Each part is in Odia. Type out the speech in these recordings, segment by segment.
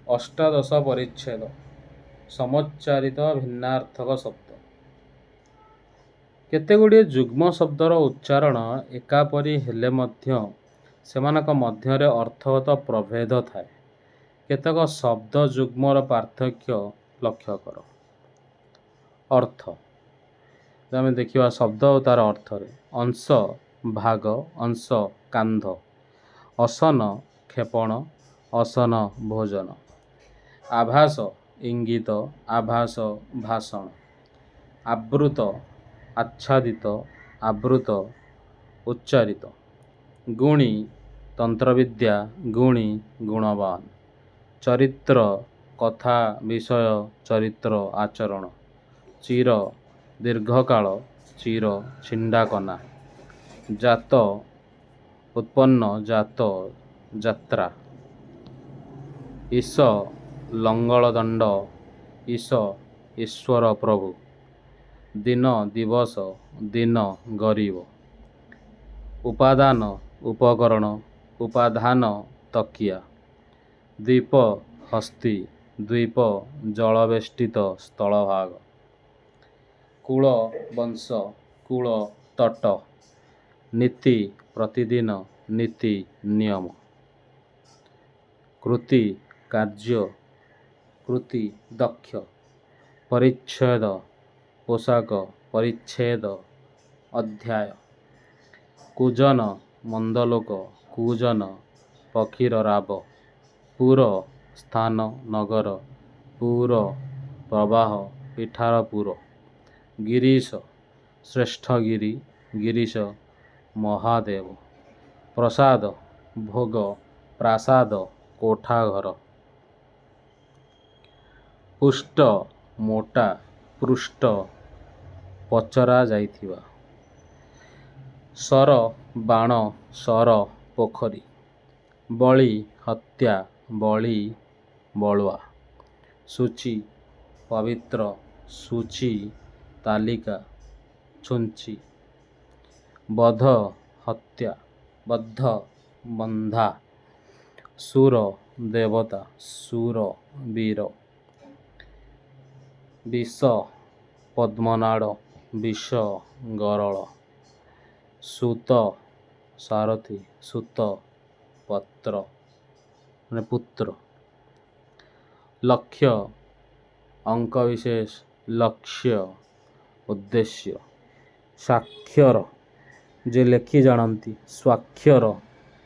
ଅଷ୍ଟାଦଶ ପରିଚ୍ଛେଦ ସମୋଚ୍ଚାରିତ ଭିନ୍ନାର୍ଥକ ଶବ୍ଦ। କେତେଗୁଡ଼ିଏ ଯୁଗ୍ମ ଶବ୍ଦର ଉଚ୍ଚାରଣ ଏକାପରି ହେଲେ ମଧ୍ୟ ସେମାନଙ୍କ ମଧ୍ୟରେ ଅର୍ଥଗତ ପ୍ରଭେଦ ଥାଏ। କେତେକ ଶବ୍ଦ ଯୁଗ୍ମର ପାର୍ଥକ୍ୟ ଲକ୍ଷ୍ୟ କର। ଅର୍ଥ ଆମେ ଦେଖିବା ଶବ୍ଦ ଓ ତା'ର ଅର୍ଥରେ। ଅଂଶ ଭାଗ, ଅଂଶ କାନ୍ଧ। ଅସନ କ୍ଷେପଣ, ଅସନ ଭୋଜନ। ଆଭାସ ଇଙ୍ଗିତ, ଆଭାସ ଭାଷଣ। ଆବୃତ ଆଚ୍ଛାଦିତ, ଆବୃତ ଉଚ୍ଚାରିତ। ଗୁଣୀ ତନ୍ତ୍ରବିଦ୍ୟା, ଗୁଣୀ ଗୁଣବାନ। ଚରିତ୍ର କଥା ବିଷୟ, ଚରିତ୍ର ଆଚରଣ। ଚିର ଦୀର୍ଘକାଳ, ଚିର ଛିଣ୍ଡାକନା। ଜାତ ଉତ୍ପନ୍ନ, ଜାତ ଯାତ୍ରା। ଈଶ ଲଙ୍ଗଳ ଦଣ୍ଡ, ଈଶ ଈଶ୍ୱର ପ୍ରଭୁ। ଦିନ ଦିବସ, ଦିନ ଗରିବ। ଉପାଦାନ ଉପକରଣ, ଉପାଧାନ ତକିଆ। ଦ୍ୱୀପ ହସ୍ତୀ, ଦ୍ୱୀପ ଜଳବେଷ୍ଟିତ ସ୍ଥଳଭାଗ। କୂଳ ବଂଶ, କୂଳ ତଟ। ନୀତି ପ୍ରତିଦିନ, ନୀତି ନିୟମ। କୃତି କାର୍ଯ୍ୟ, କୃତି ଦକ୍ଷ। ପରିଚ୍ଛେଦ ପୋଷାକ, ପରିଚ୍ଛେଦ ଅଧ୍ୟାୟ। କୂଜନ ମନ୍ଦଲୋକ, କୂଜନ ପକ୍ଷୀର ରାବ। ପୁର ସ୍ଥାନ ନଗର, ପୁର ପ୍ରବାହ ପିଠାର ପୁର। ଗିରୀଶ ଶ୍ରେଷ୍ଠଗିରି, ଗିରୀଶ ମହାଦେବ। ପ୍ରସାଦ ଭୋଗ, ପ୍ରାସାଦ କୋଠାଘର। ପୁଷ୍ଟ ମୋଟା, ପୃଷ୍ଟ ପଚରା ଯାଇଥିବା। ଶର ବାଣ, ଶର ପୋଖରୀ। ବଳି ହତ୍ୟା, ବଳି ବଳୁଆ। ଶୁଚି ପବିତ୍ର, ଶୁଚି ତାଲିକା ଛୁଞ୍ଚି। ବଧ ହତ୍ୟା, ବଦ୍ଧ ବନ୍ଧା। ଶୂର ଦେବତା, ଶୂର ବୀର। ବିଷ ପଦ୍ମନାଡ଼, ବିଷ ଗରଳ। ସୂତ ସାରଥୀ, ସୂତ ପତ୍ର ପୁତ୍ର। ଲକ୍ଷ୍ୟ ଅଙ୍କବିଶେଷ, ଲକ୍ଷ୍ୟ ଉଦ୍ଦେଶ୍ୟ। ସ୍ୱାକ୍ଷର ଯେ ଲେଖି ଜାଣନ୍ତି, ସ୍ୱାକ୍ଷର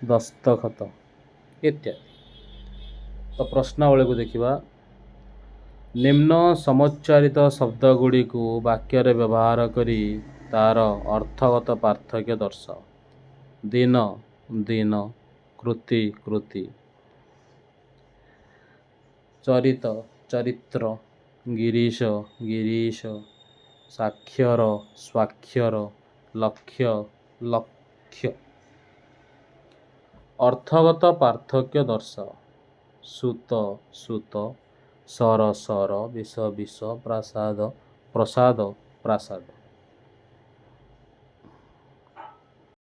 ଦସ୍ତଖତ ଇତ୍ୟାଦି। ତ ପ୍ରଶ୍ନାବଳୀକୁ ଦେଖିବା। ନିମ୍ନ ସମୋଚ୍ଚାରିତ ଶବ୍ଦଗୁଡ଼ିକୁ ବାକ୍ୟରେ ବ୍ୟବହାର କରି ତା'ର ଅର୍ଥଗତ ପାର୍ଥକ୍ୟ ଦର୍ଶାଅ। ଦିନ ଦିନ, କୃତି କୃତି। ଚରିତ ଚରିତ୍ର, ଗିରୀଶ ଗିରୀଶ। ସାକ୍ଷର ସ୍ୱାକ୍ଷର, ଲକ୍ଷ୍ୟ ଲକ୍ଷ୍ୟ। ଅର୍ଥଗତ ପାର୍ଥକ୍ୟ ଦର୍ଶାଅ। ସୂତ ସୂତ, ଶର ଶର, ବିଷ ବିଷ, ପ୍ରାସାଦ ପ୍ରସାଦ ପ୍ରାସାଦ।